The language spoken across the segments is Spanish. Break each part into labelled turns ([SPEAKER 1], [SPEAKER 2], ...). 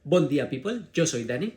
[SPEAKER 1] Bon día, people. Yo soy Dani.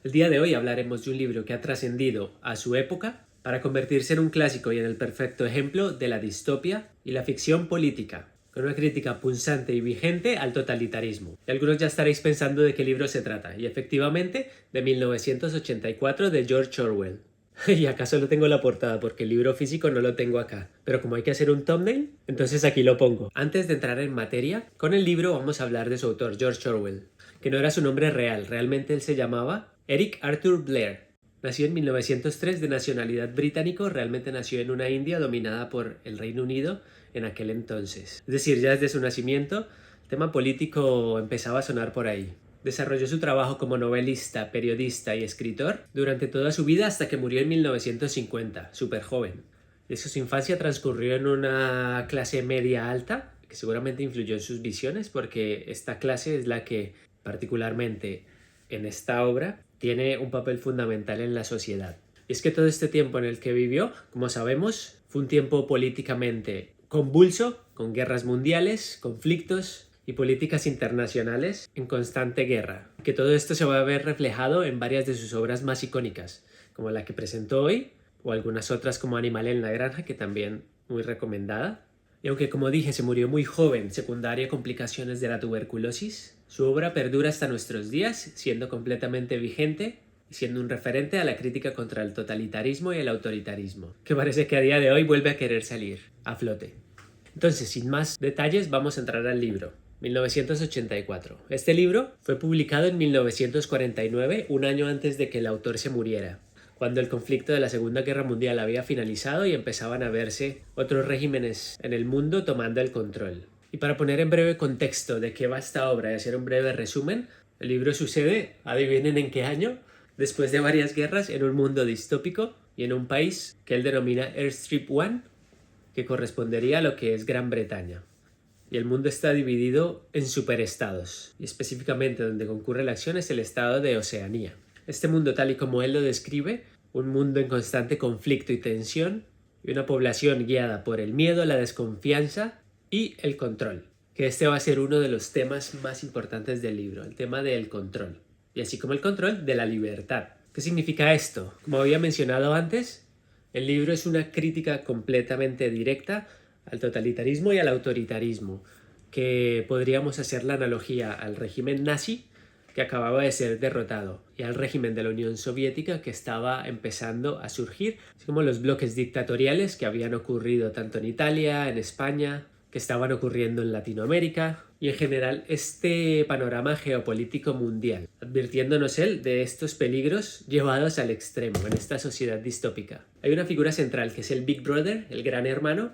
[SPEAKER 1] El día de hoy hablaremos de un libro que ha trascendido a su época para convertirse en un clásico y en el perfecto ejemplo de la distopia y la ficción política, con una crítica punzante y vigente al totalitarismo. Y algunos ya estaréis pensando de qué libro se trata, y efectivamente de 1984 de George Orwell. Y acá solo tengo la portada porque el libro físico no lo tengo acá, pero como hay que hacer un thumbnail, entonces aquí lo pongo. Antes de entrar en materia, con el libro vamos a hablar de su autor, George Orwell, que no era su nombre real, realmente él se llamaba Eric Arthur Blair. Nació en 1903 de nacionalidad británico, realmente nació en una India dominada por el Reino Unido en aquel entonces. Es decir, ya desde su nacimiento, el tema político empezaba a sonar por ahí. Desarrolló su trabajo como novelista, periodista y escritor durante toda su vida hasta que murió en 1950, súper joven. Su infancia transcurrió en una clase media alta, que seguramente influyó en sus visiones, porque esta clase es la que, particularmente en esta obra, tiene un papel fundamental en la sociedad. Y es que todo este tiempo en el que vivió, como sabemos, fue un tiempo políticamente convulso, con guerras mundiales, conflictos y políticas internacionales en constante guerra. Que todo esto se va a ver reflejado en varias de sus obras más icónicas, como la que presentó hoy, o algunas otras como Animal en la Granja, que también muy recomendada. Y aunque, como dije, se murió muy joven, secundaria a complicaciones de la tuberculosis, su obra perdura hasta nuestros días, siendo completamente vigente y siendo un referente a la crítica contra el totalitarismo y el autoritarismo, que parece que a día de hoy vuelve a querer salir a flote. Entonces, sin más detalles, vamos a entrar al libro. 1984. Este libro fue publicado en 1949, un año antes de que el autor se muriera, cuando el conflicto de la Segunda Guerra Mundial había finalizado y empezaban a verse otros regímenes en el mundo tomando el control. Y para poner en breve contexto de qué va esta obra y hacer un breve resumen, el libro sucede, adivinen en qué año, después de varias guerras en un mundo distópico y en un país que él denomina Airstrip One, que correspondería a lo que es Gran Bretaña. Y el mundo está dividido en superestados, y específicamente donde concurre la acción es el estado de Oceanía. Este mundo, tal y como él lo describe, un mundo en constante conflicto y tensión, y una población guiada por el miedo, la desconfianza y el control. Que este va a ser uno de los temas más importantes del libro, el tema del control. Y así como el control de la libertad. ¿Qué significa esto? Como había mencionado antes, el libro es una crítica completamente directa al totalitarismo y al autoritarismo, que podríamos hacer la analogía al régimen nazi que acababa de ser derrotado y al régimen de la Unión Soviética que estaba empezando a surgir, así como los bloques dictatoriales que habían ocurrido tanto en Italia, en España, que estaban ocurriendo en Latinoamérica y en general este panorama geopolítico mundial, advirtiéndonos él de estos peligros llevados al extremo en esta sociedad distópica. Hay una figura central que es el Big Brother, el gran hermano,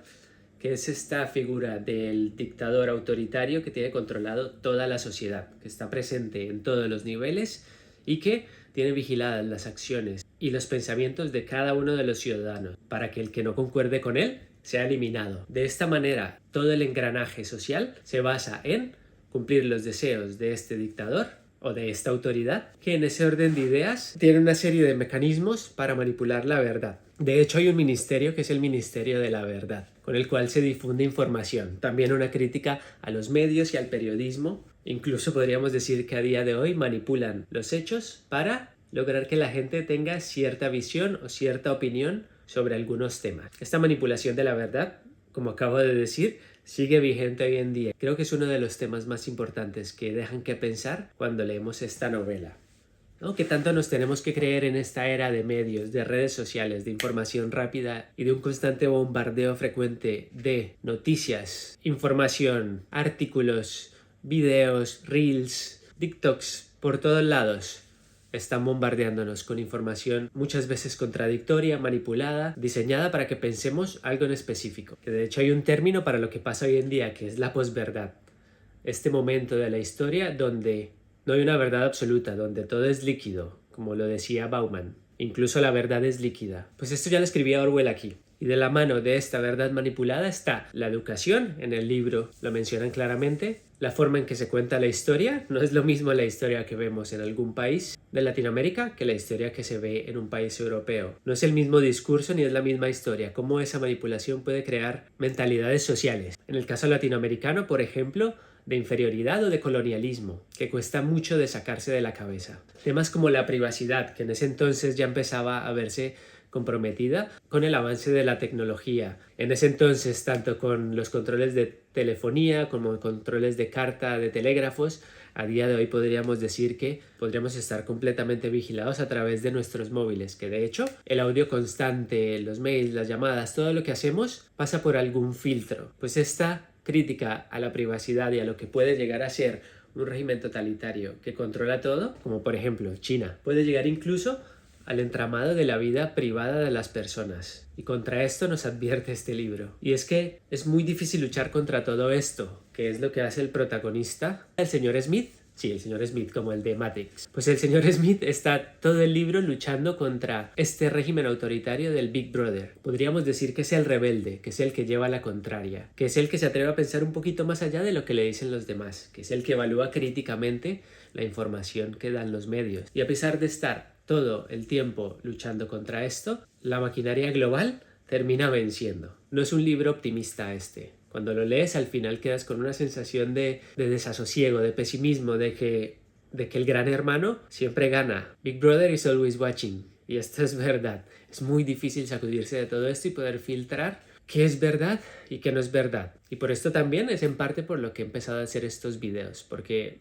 [SPEAKER 1] que es esta figura del dictador autoritario que tiene controlado toda la sociedad, que está presente en todos los niveles y que tiene vigiladas las acciones y los pensamientos de cada uno de los ciudadanos para que el que no concuerde con él sea eliminado. De esta manera, todo el engranaje social se basa en cumplir los deseos de este dictador o de esta autoridad, que en ese orden de ideas tiene una serie de mecanismos para manipular la verdad. De hecho, hay un ministerio que es el Ministerio de la Verdad, con el cual se difunde información. También una crítica a los medios y al periodismo. Incluso podríamos decir que a día de hoy manipulan los hechos para lograr que la gente tenga cierta visión o cierta opinión sobre algunos temas. Esta manipulación de la verdad, como acabo de decir, sigue vigente hoy en día. Creo que es uno de los temas más importantes que dejan que pensar cuando leemos esta novela. ¿No? ¿Qué tanto nos tenemos que creer en esta era de medios, de redes sociales, de información rápida y de un constante bombardeo frecuente de noticias, información, artículos, videos, reels, TikToks, por todos lados? Están bombardeándonos con información muchas veces contradictoria, manipulada, diseñada para que pensemos algo en específico. Que de hecho hay un término para lo que pasa hoy en día, que es la posverdad. Este momento de la historia donde no hay una verdad absoluta, donde todo es líquido, como lo decía Bauman. Incluso la verdad es líquida. Pues esto ya lo escribía Orwell aquí. Y de la mano de esta verdad manipulada está la educación, en el libro lo mencionan claramente, la forma en que se cuenta la historia, no es lo mismo la historia que vemos en algún país de Latinoamérica que la historia que se ve en un país europeo. No es el mismo discurso ni es la misma historia, cómo esa manipulación puede crear mentalidades sociales. En el caso latinoamericano, por ejemplo, de inferioridad o de colonialismo, que cuesta mucho de sacarse de la cabeza. Temas como la privacidad, que en ese entonces ya empezaba a verse comprometida con el avance de la tecnología. En ese entonces, tanto con los controles de telefonía como controles de carta, de telégrafos, a día de hoy podríamos decir que podríamos estar completamente vigilados a través de nuestros móviles, que de hecho el audio constante, los mails, las llamadas, todo lo que hacemos pasa por algún filtro. Pues esta crítica a la privacidad y a lo que puede llegar a ser un régimen totalitario que controla todo, como por ejemplo China, puede llegar incluso al entramado de la vida privada de las personas. Y contra esto nos advierte este libro. Y es que es muy difícil luchar contra todo esto, que es lo que hace el protagonista, el señor Smith. Sí, el señor Smith, como el de Matrix. Pues el señor Smith está todo el libro luchando contra este régimen autoritario del Big Brother. Podríamos decir que es el rebelde, que es el que lleva la contraria, que es el que se atreve a pensar un poquito más allá de lo que le dicen los demás, que es el que evalúa críticamente la información que dan los medios. Y a pesar de estar todo el tiempo luchando contra esto, la maquinaria global termina venciendo. No es un libro optimista este. Cuando lo lees al final quedas con una sensación de desasosiego, de pesimismo, de que el gran hermano siempre gana. Big Brother is always watching. Y esto es verdad. Es muy difícil sacudirse de todo esto y poder filtrar qué es verdad y qué no es verdad. Y por esto también es en parte por lo que he empezado a hacer estos videos, porque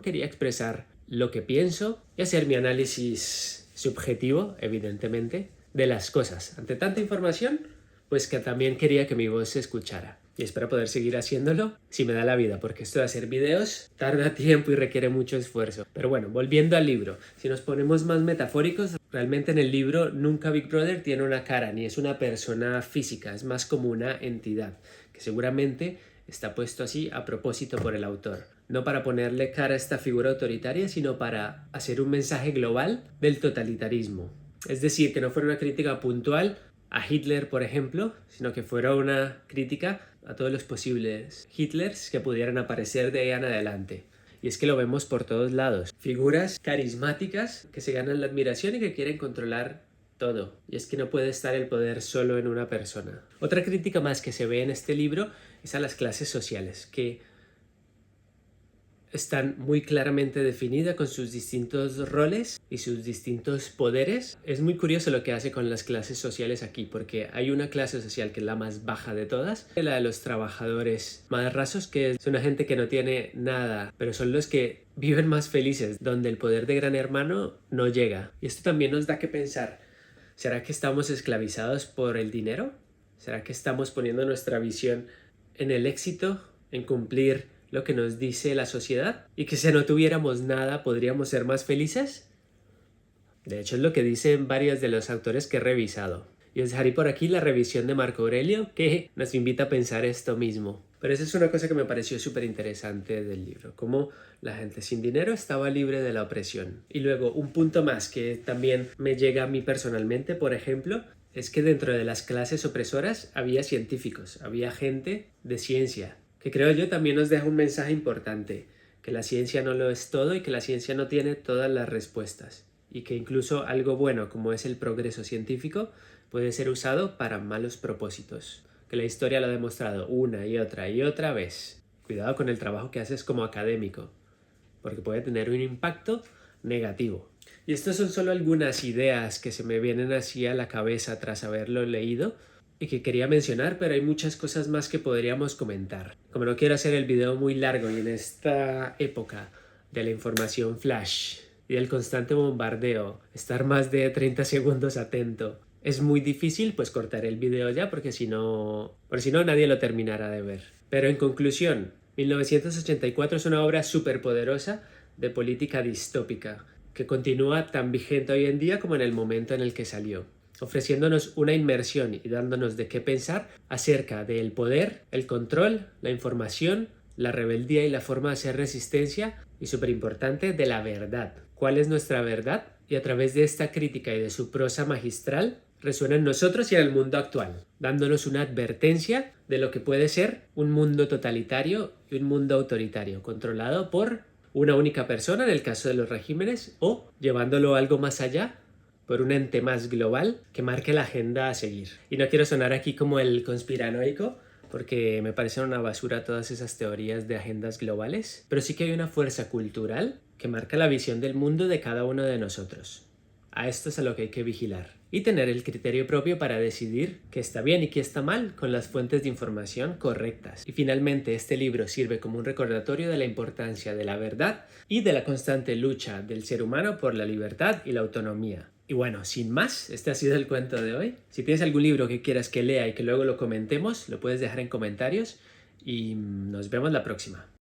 [SPEAKER 1] quería expresar lo que pienso y hacer mi análisis subjetivo, evidentemente, de las cosas. Ante tanta información, pues que también quería que mi voz se escuchara. Y espero poder seguir haciéndolo si me da la vida, porque esto de hacer videos tarda tiempo y requiere mucho esfuerzo. Pero bueno, volviendo al libro, si nos ponemos más metafóricos, realmente en el libro nunca Big Brother tiene una cara, ni es una persona física, es más como una entidad, que seguramente está puesto así a propósito por el autor. No para ponerle cara a esta figura autoritaria, sino para hacer un mensaje global del totalitarismo. Es decir, que no fuera una crítica puntual a Hitler, por ejemplo, sino que fuera una crítica a todos los posibles Hitlers que pudieran aparecer de ahí en adelante. Y es que lo vemos por todos lados. Figuras carismáticas que se ganan la admiración y que quieren controlar todo. Y es que no puede estar el poder solo en una persona. Otra crítica más que se ve en este libro es a las clases sociales, que están muy claramente definidas con sus distintos roles y sus distintos poderes. Es muy curioso lo que hace con las clases sociales aquí, porque hay una clase social que es la más baja de todas, la de los trabajadores más rasos, que es una gente que no tiene nada, pero son los que viven más felices, donde el poder de Gran Hermano no llega. Y esto también nos da que pensar, ¿será que estamos esclavizados por el dinero? ¿Será que estamos poniendo nuestra visión en el éxito, en cumplir lo que nos dice la sociedad? ¿Y que si no tuviéramos nada podríamos ser más felices? De hecho es lo que dicen varios de los autores que he revisado. Y os dejaré por aquí la revisión de Marco Aurelio que nos invita a pensar esto mismo. Pero esa es una cosa que me pareció súper interesante del libro, cómo la gente sin dinero estaba libre de la opresión. Y luego un punto más que también me llega a mí personalmente, por ejemplo, es que dentro de las clases opresoras había científicos, había gente de ciencia, que creo yo también nos deja un mensaje importante, que la ciencia no lo es todo y que la ciencia no tiene todas las respuestas, y que incluso algo bueno como es el progreso científico puede ser usado para malos propósitos, que la historia lo ha demostrado una y otra vez. Cuidado con el trabajo que haces como académico, porque puede tener un impacto negativo. Y estas son solo algunas ideas que se me vienen así a la cabeza tras haberlo leído y que quería mencionar, pero hay muchas cosas más que podríamos comentar. Como no quiero hacer el video muy largo y en esta época de la información flash y del constante bombardeo, estar más de 30 segundos atento, es muy difícil, pues cortaré el video ya porque si no nadie lo terminará de ver. Pero en conclusión, 1984 es una obra súper poderosa de política distópica que continúa tan vigente hoy en día como en el momento en el que salió, ofreciéndonos una inmersión y dándonos de qué pensar acerca del poder, el control, la información, la rebeldía y la forma de hacer resistencia y, súper importante, de la verdad. ¿Cuál es nuestra verdad? Y a través de esta crítica y de su prosa magistral resuena en nosotros y en el mundo actual, dándonos una advertencia de lo que puede ser un mundo totalitario y un mundo autoritario, controlado por una única persona en el caso de los regímenes, o llevándolo algo más allá, por un ente más global que marque la agenda a seguir. Y no quiero sonar aquí como el conspiranoico, porque me parecen una basura todas esas teorías de agendas globales, pero sí que hay una fuerza cultural que marca la visión del mundo de cada uno de nosotros. A esto es a lo que hay que vigilar y tener el criterio propio para decidir qué está bien y qué está mal con las fuentes de información correctas. Y finalmente, este libro sirve como un recordatorio de la importancia de la verdad y de la constante lucha del ser humano por la libertad y la autonomía. Y bueno, sin más, este ha sido el cuento de hoy. Si tienes algún libro que quieras que lea y que luego lo comentemos, lo puedes dejar en comentarios y nos vemos la próxima.